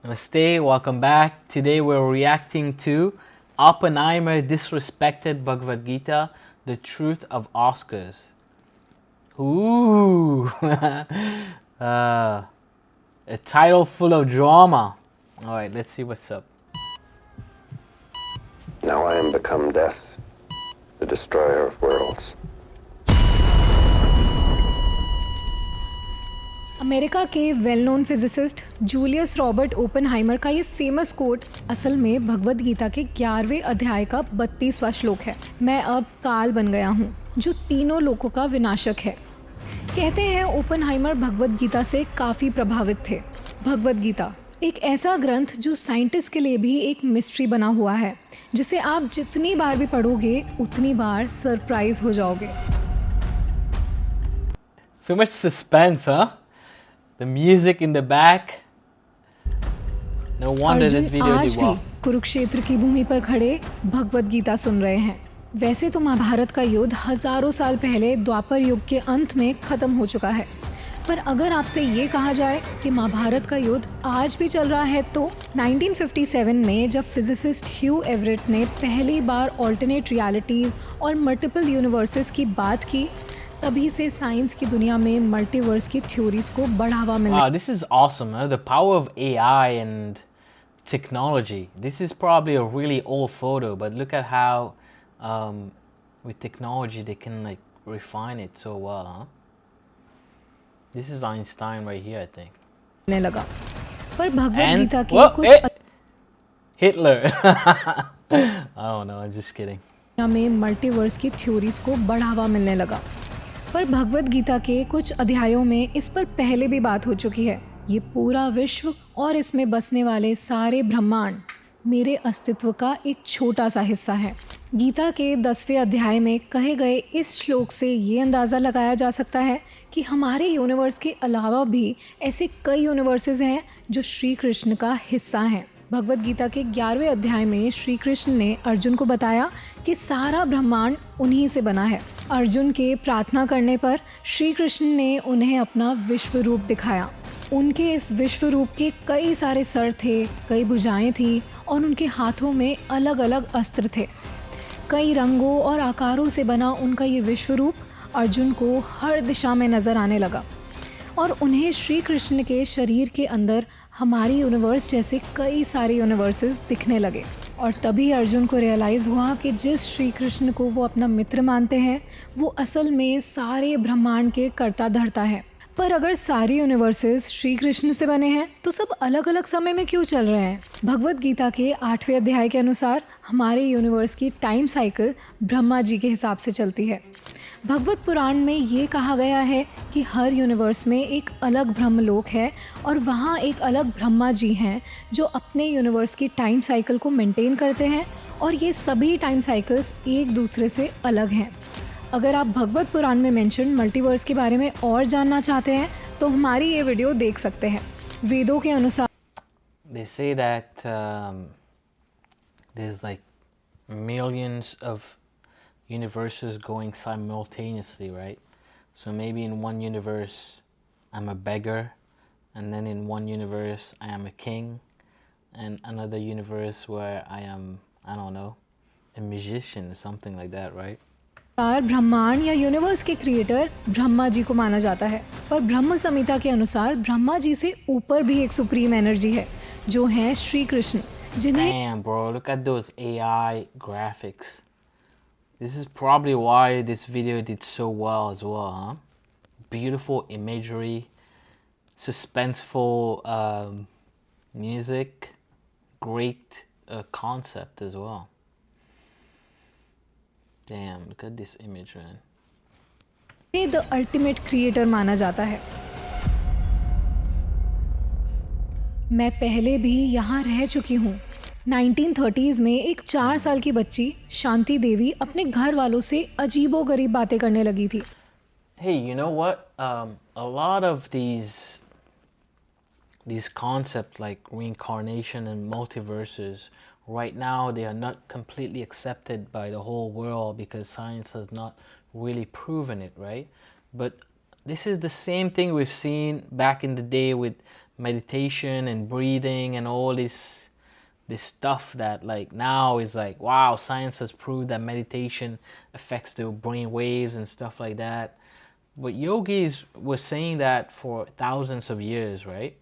Namaste, welcome back. Today we're reacting to Oppenheimer Disrespected Bhagavad Gita, The Truth of Oscars. Ooh, a title full of drama. Alright, let's see what's up. Now I am become death, the destroyer of worlds. America के well known physicist Julius Robert Oppenheimer का ये famous quote असल में भगवद गीता के 11वें अध्याय का 32वां श्लोक है। मैं अब काल बन गया हूँ जो तीनों लोकों का विनाशक है। कहते हैं ओपनहाइमर भगवद गीता से काफ़ी प्रभावित थे। भगवद गीता एक ऐसा ग्रंथ जो साइंटिस्ट के लिए भी एक मिस्ट्री बना हुआ है, जिसे आप जितनी बार भी पढ़ोगे उतनी बार सरप्राइज हो जाओगे। So much suspense, huh? The music in the back. No wonder this Arjun video आज did भी well. कुरुक्षेत्र की भूमि पर खड़े भगवद गीता सुन रहे हैं। वैसे तो महाभारत का युद्ध हजारों साल पहले द्वापर युग के अंत में खत्म हो चुका है, पर अगर आपसे ये कहा जाए कि महाभारत का युद्ध आज भी चल रहा है तो 1957 में जब फिजिसिस्ट ह्यू एवरेट ने पहली बार ऑल्टरनेट रियलिटीज़ और मल्टीपल यूनिवर्सेस की बात की, तभी से साइंस की दुनिया में मल्टीवर्स की थ्योरीज को बढ़ावा मिलने Wow, this is awesome, huh? The power of AI and technology. This is probably a really old photo, but look at how with technology they can like refine it so well, huh? This is Einstein right here, I think. लगा। पर Bhagavad And Gita के whoa, कुछ Hitler. I don't know, I'm just kidding. दुनिया में multiverse की theories को बढ़ावा मिलने लगा। पर भगवद गीता के कुछ अध्यायों में इस पर पहले भी बात हो चुकी है। ये पूरा विश्व और इसमें बसने वाले सारे ब्रह्मांड मेरे अस्तित्व का एक छोटा सा हिस्सा है। गीता के 10वें अध्याय में कहे गए इस श्लोक से ये अंदाज़ा लगाया जा सकता है कि हमारे यूनिवर्स के अलावा भी ऐसे कई यूनिवर्सेस हैं जो श्री कृष्ण का हिस्सा हैं। भगवद गीता के 11वें अध्याय में श्री कृष्ण ने अर्जुन को बताया कि सारा ब्रह्मांड उन्हीं से बना है। अर्जुन के प्रार्थना करने पर श्री कृष्ण ने उन्हें अपना विश्व रूप दिखाया। उनके इस विश्व रूप के कई सारे सर थे, कई भुजाएं थी और उनके हाथों में अलग अलग अस्त्र थे। कई रंगों और आकारों से बना उनका ये विश्व रूप अर्जुन को हर दिशा में नज़र आने लगा और उन्हें श्री कृष्ण के शरीर के अंदर हमारी यूनिवर्स जैसे कई सारे यूनिवर्सेस दिखने लगे। और तभी अर्जुन को रियलाइज़ हुआ कि जिस श्री कृष्ण को वो अपना मित्र मानते हैं वो असल में सारे ब्रह्मांड के कर्ता धर्ता है। पर अगर सारे यूनिवर्सेस श्री कृष्ण से बने हैं तो सब अलग अलग समय में क्यों चल रहे हैं? भगवद गीता के 8वें अध्याय के अनुसार हमारे यूनिवर्स की टाइम साइकिल ब्रह्मा जी के हिसाब से चलती है। भगवत पुराण में ये कहा गया है कि हर यूनिवर्स में एक अलग ब्रह्मलोक है और वहाँ एक अलग ब्रह्मा जी हैं जो अपने यूनिवर्स की टाइम साइकिल को मेंटेन करते हैं और ये सभी टाइम साइकिल्स एक दूसरे से अलग हैं। अगर आप भगवत पुराण में मेंशन मल्टीवर्स के बारे में और जानना चाहते हैं तो हमारी ये वीडियो देख सकते हैं। वेदों के अनुसार They say that there's like millions of universes going simultaneously, right? So maybe in one universe I'm a beggar, and then in one universe I am a king, and another universe where I am, I don't know, a magician or something like that, right? ब्रह्मांड या universe के creator Brahma ji को माना जाता है, पर ब्रह्म संहिता के अनुसार ब्रह्मा जी से ऊपर भी एक सुप्रीम एनर्जी है जो है श्री कृष्ण, जिन्हें Damn, bro, look at those AI graphics. This is probably why this video did so well as well, huh? Beautiful imagery, suspenseful music, great concept as well. Damn, look at this image, man. The ultimate creator माना जाता है। मैं पहले भी यहाँ रह चुकी हूँ। 1930s में एक 4 साल की बच्ची शांति देवी अपने घर वालों से अजीबोगरीब बातें करने लगी थी। Hey, you know what? A lot of these concepts like reincarnation and multiverses, right now they are not completely accepted by the whole world because science has not really proven it, right? But this is the same thing we've seen back in the day with meditation and breathing and all this stuff that like now is like, wow, science has proved that meditation affects the brain waves and stuff like that. But yogis were saying that for thousands of years, right?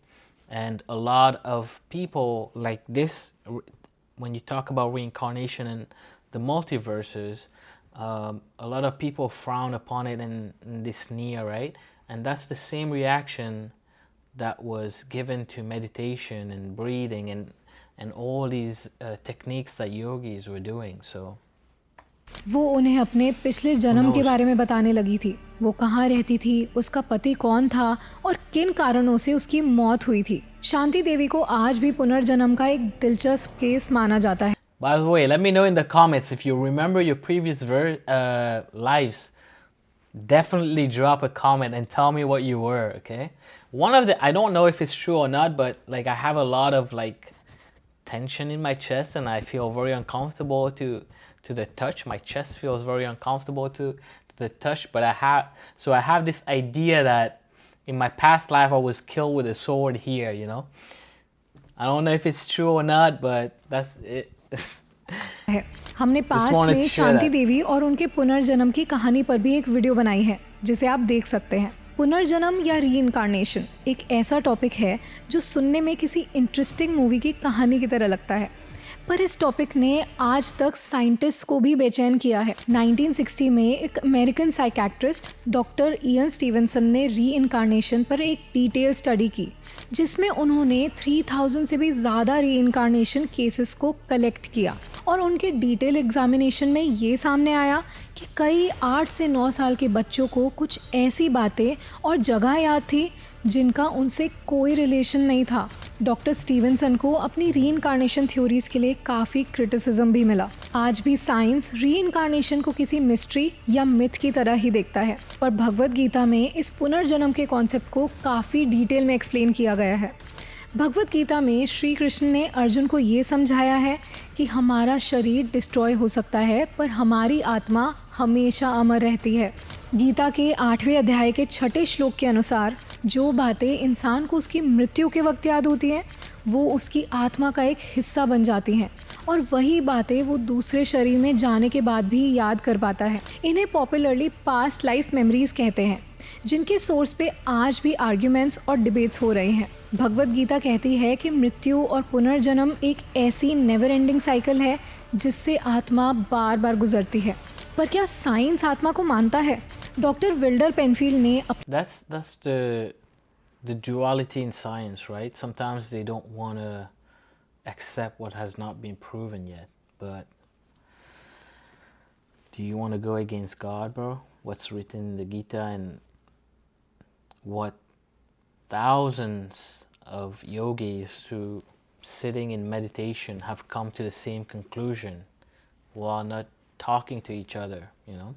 And a lot of people like this, when you talk about reincarnation and the multiverses, a lot of people frown upon it and they sneer, right? And that's the same reaction that was given to meditation and breathing and all these techniques that yogis were doing. So वो उन्हें अपने पिछले जन्म के बारे में बताने लगी थी। वो कहाँ रहती थी, उसका पति कौन था और किन कारणों से उसकी मौत हुई थी। शांति देवी को आज भी पुनर्जन्म का एक दिलचस्प केस माना जाता है। By the way, let me know in the comments if you remember your previous lives. Definitely drop a comment and tell me what you were, okay? One of the, I don't know if it's true or not, but like I have a lot of like tension in my chest and I feel very uncomfortable to the touch. My chest feels very uncomfortable to the touch, but I have this idea that in my past life I was killed with a sword here, you know? I don't know if it's true or not, but that's it. हमने past में शांति देवी और उनके पुनर्जन्म की कहानी पर भी एक वीडियो बनाई है जिसे आप देख सकते हैं। पुनर्जन्म या रीइंकार्नेशन एक ऐसा टॉपिक है जो सुनने में किसी इंटरेस्टिंग मूवी की कहानी की तरह लगता है, पर इस टॉपिक ने आज तक साइंटिस्ट को भी बेचैन किया है। 1960 में एक American psychiatrist doctor Ian Stevenson ने रीइंकार्नेशन पर एक डिटेल स्टडी की, जिसमें उन्होंने 3000 से भी ज़्यादा रीइंकार्नेशन केसेस को कलेक्ट किया और उनके डिटेल एग्जामिनेशन में ये सामने आया कि कई 8 से 9 साल के बच्चों को कुछ ऐसी बातें और जगह याद थी जिनका उनसे कोई रिलेशन नहीं था। डॉक्टर स्टीवनसन को अपनी रीइंकार्नेशन थ्योरीज के लिए काफ़ी क्रिटिसिज्म भी मिला। आज भी साइंस रीइंकार्नेशन को किसी मिस्ट्री या मिथ की तरह ही देखता है, पर भगवद गीता में इस पुनर्जन्म के कॉन्सेप्ट को काफ़ी डिटेल में एक्सप्लेन किया गया है। भगवद गीता में श्री कृष्ण ने अर्जुन को ये समझाया है कि हमारा शरीर डिस्ट्रॉय हो सकता है पर हमारी आत्मा हमेशा अमर रहती है। गीता के 8वें अध्याय के 6ठे श्लोक के अनुसार जो बातें इंसान को उसकी मृत्यु के वक्त याद होती हैं वो उसकी आत्मा का एक हिस्सा बन जाती हैं और वही बातें वो दूसरे शरीर में जाने के बाद भी याद कर पाता है। इन्हें पॉपुलरली पास्ट लाइफ मेमोरीज कहते हैं, जिनके सोर्स पे आज भी आर्ग्यूमेंट्स और डिबेट्स हो रहे हैं। भगवद गीता कहती है कि मृत्यु और पुनर्जन्म एक ऐसी नेवर एंडिंग साइकिल है जिससे आत्मा बार बार गुजरती है। पर क्या साइंस आत्मा को मानता है? डॉक्टर विल्डर पेनफील्ड ने That's the duality in science, right? Sometimes they don't want to accept what has not been proven yet. But do you want to go against God, bro? What's written in the Gita and what thousands of yogis who sitting in meditation have come to the same conclusion while not talking to each other, you know?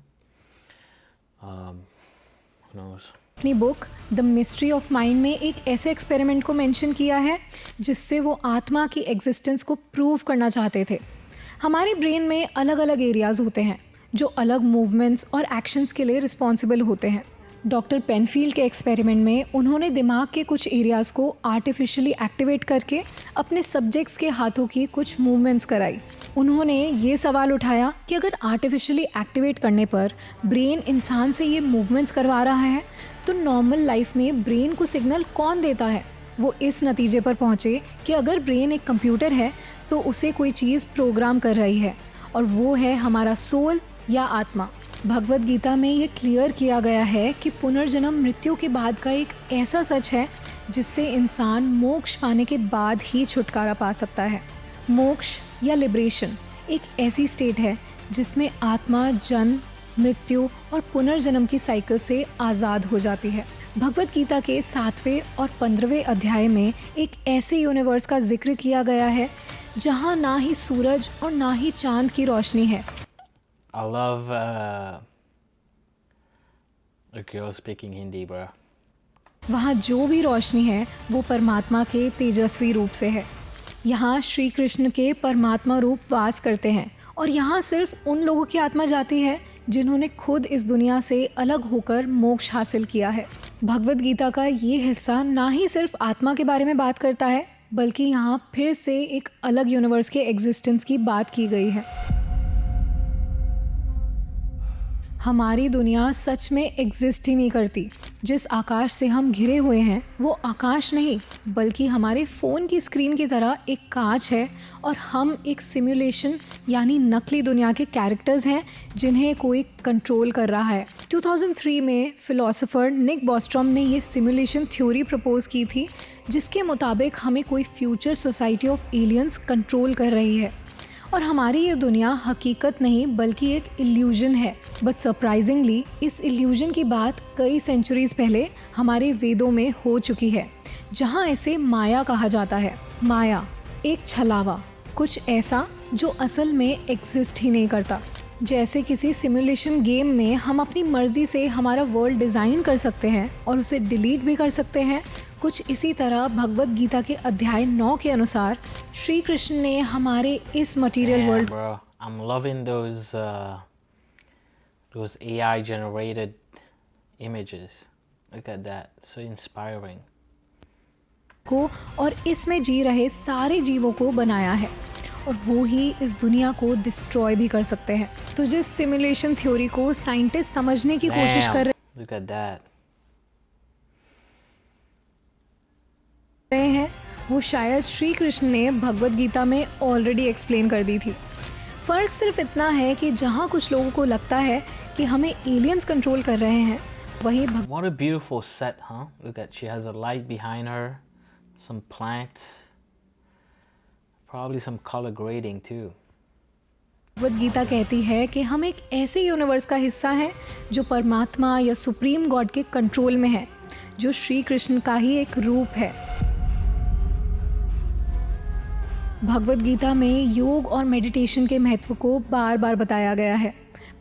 Who knows? अपनी book the mystery of mind में एक ऐसे experiment को mention किया है जिससे वो आत्मा की एग्जिस्टेंस को प्रूव करना चाहते थे। हमारे ब्रेन में अलग अलग एरियाज होते हैं जो अलग मूवमेंट्स और एक्शंस के लिए रिस्पॉन्सिबल होते हैं। डॉक्टर पेनफील्ड के एक्सपेरिमेंट में उन्होंने दिमाग के कुछ एरियाज़ को आर्टिफिशियली एक्टिवेट करके अपने सब्जेक्ट्स के हाथों की कुछ मूवमेंट्स कराई। उन्होंने ये सवाल उठाया कि अगर आर्टिफिशियली एक्टिवेट करने पर ब्रेन इंसान से ये मूवमेंट्स करवा रहा है तो नॉर्मल लाइफ में ब्रेन को सिग्नल कौन देता है। वो इस नतीजे पर पहुँचे कि अगर ब्रेन एक कंप्यूटर है तो उसे कोई चीज़ प्रोग्राम कर रही है और वो है हमारा सोल या आत्मा। भगवद गीता में ये क्लियर किया गया है कि पुनर्जन्म मृत्यु के बाद का एक ऐसा सच है जिससे इंसान मोक्ष पाने के बाद ही छुटकारा पा सकता है। मोक्ष या लिबरेशन एक ऐसी स्टेट है जिसमें आत्मा जन्म, मृत्यु और पुनर्जन्म की साइकिल से आज़ाद हो जाती है। भगवद गीता के 7वें और 15वें अध्याय में एक ऐसे यूनिवर्स का जिक्र किया गया है जहाँ ना ही सूरज और ना ही चांद की रोशनी है। I love a girl speaking Hindi, bro. वहाँ जो भी रोशनी है वो परमात्मा के तेजस्वी रूप से है। यहाँ श्री कृष्ण के परमात्मा रूप वास करते हैं और यहाँ सिर्फ उन लोगों की आत्मा जाती है जिन्होंने खुद इस दुनिया से अलग होकर मोक्ष हासिल किया है। भगवद गीता का ये हिस्सा ना ही सिर्फ आत्मा के बारे में बात करता है, बल्कि यहाँ फिर से एक अलग यूनिवर्स के एग्जिस्टेंस की बात की गई है। हमारी दुनिया सच में एग्जिस्ट ही नहीं करती। जिस आकाश से हम घिरे हुए हैं वो आकाश नहीं, बल्कि हमारे फ़ोन की स्क्रीन की तरह एक कांच है, और हम एक सिमुलेशन यानी नकली दुनिया के कैरेक्टर्स हैं जिन्हें कोई कंट्रोल कर रहा है। 2003 में फिलोसोफर निक बॉस्ट्रॉम ने ये सिमुलेशन थ्योरी प्रपोज की थी, जिसके मुताबिक हमें कोई future society of aliens control कर रही है और हमारी ये दुनिया हकीकत नहीं बल्कि एक इल्यूजन है। बट सरप्राइजिंगली इस इल्यूजन की बात कई सेंचुरीज पहले हमारे वेदों में हो चुकी है, जहाँ इसे माया कहा जाता है। माया एक छलावा, कुछ ऐसा जो असल में एग्जिस्ट ही नहीं करता। जैसे किसी सिमुलेशन गेम में हम अपनी मर्जी से हमारा वर्ल्ड डिज़ाइन कर सकते हैं और उसे डिलीट भी कर सकते हैं, कुछ इसी तरह भगवद गीता के अध्याय 9 के अनुसार श्री कृष्ण ने हमारे इस material world bro, I'm loving those AI generated images. Look at that, so inspiring. को और इसमें जी रहे सारे जीवों को बनाया है, और वो ही इस दुनिया को डिस्ट्रॉय भी कर सकते हैं। तो जिस सिमुलेशन थ्योरी को साइंटिस्ट समझने की कोशिश कर Look at that. रहे हैं, वो शायद श्री कृष्ण ने भगवद गीता में ऑलरेडी एक्सप्लेन कर दी थी। फ़र्क सिर्फ इतना है कि जहाँ कुछ लोगों को लगता है कि हमें एलियंस कंट्रोल कर रहे हैं, वहीं What a beautiful set, huh? Look at, she has a light behind her, some plants, probably some color grading too. Bhagavad Gita कहती है कि हम एक ऐसे यूनिवर्स का हिस्सा हैं जो परमात्मा या सुप्रीम गॉड के कंट्रोल में है, जो श्री कृष्ण का ही एक रूप है। भगवद गीता में योग और मेडिटेशन के महत्व को बार बार बताया गया है,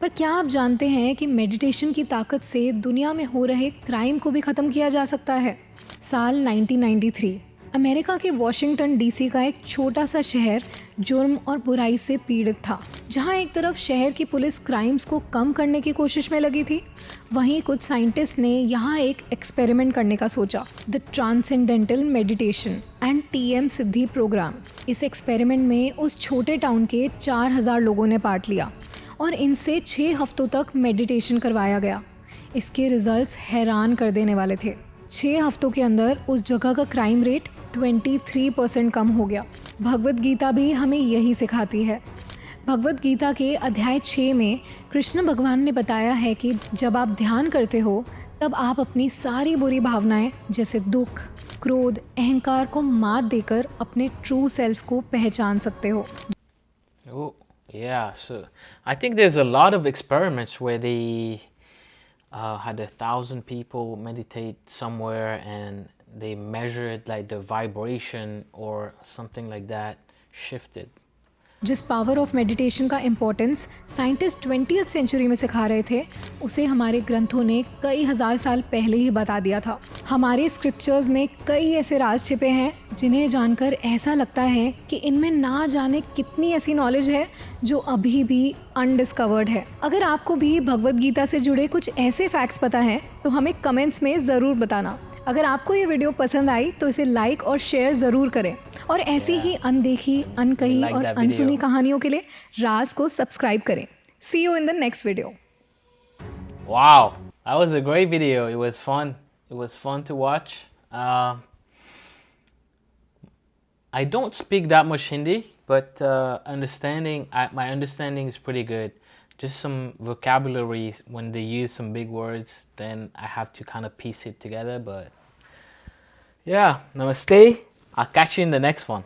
पर क्या आप जानते हैं कि मेडिटेशन की ताकत से दुनिया में हो रहे क्राइम को भी ख़त्म किया जा सकता है? साल 1993 अमेरिका के वॉशिंगटन डीसी का एक छोटा सा शहर जुर्म और बुराई से पीड़ित था। जहां एक तरफ शहर की पुलिस क्राइम्स को कम करने की कोशिश में लगी थी, वहीं कुछ साइंटिस्ट ने यहां एक एक्सपेरिमेंट करने का सोचा, the transcendental meditation and TM Siddhi programme. इस एक्सपेरिमेंट में उस छोटे टाउन के 4000 लोगों ने पार्ट लिया और इनसे 6 हफ्तों तक मेडिटेशन करवाया गया। इसके रिजल्ट्स हैरान कर देने वाले थे। 6 हफ्तों के अंदर उस जगह का क्राइम रेट 23% कम हो गया। भगवद गीता भी हमें यही सिखाती है। भगवद गीता के अध्याय 6 में कृष्ण भगवान ने बताया है कि जब आप ध्यान करते हो तब आप अपनी सारी बुरी भावनाएं जैसे दुख, क्रोध, अहंकार को मात देकर अपने ट्रू सेल्फ को पहचान सकते हो। Oh, yeah. So I think there's a lot of experiments where they had 1,000 people meditate somewhere and they measured like the vibration or something like that shifted. जिस पावर ऑफ मेडिटेशन का importance scientist 20th century में सिखा रहे थे, उसे हमारे ग्रंथों ने कई हजार साल पहले ही बता दिया था। हमारे स्क्रिप्चर्स में कई ऐसे राज छिपे हैं जिन्हें जानकर ऐसा लगता है कि इनमें ना जाने कितनी ऐसी नॉलेज है जो अभी भी अनडिस्कवर्ड है। अगर आपको भी भगवद गीता से जुड़े कुछ ऐसे फैक्ट्स पता हैं तो हमें कमेंट्स में ज़रूर बताना। अगर आपको ये वीडियो पसंद आई तो इसे लाइक और शेयर ज़रूर करें, और ऐसी ही अनदेखी, अनकही और अनसुनी कहानियों के लिए राज को सब्सक्राइब करें। See you in the next video. Wow, that was a great video. It was fun. It was fun to watch. I don't speak that much Hindi, but my understanding is pretty good. Just some vocabulary when they use some big words, then I have to kind of piece it together. But yeah, namaste. I'll catch you in the next one.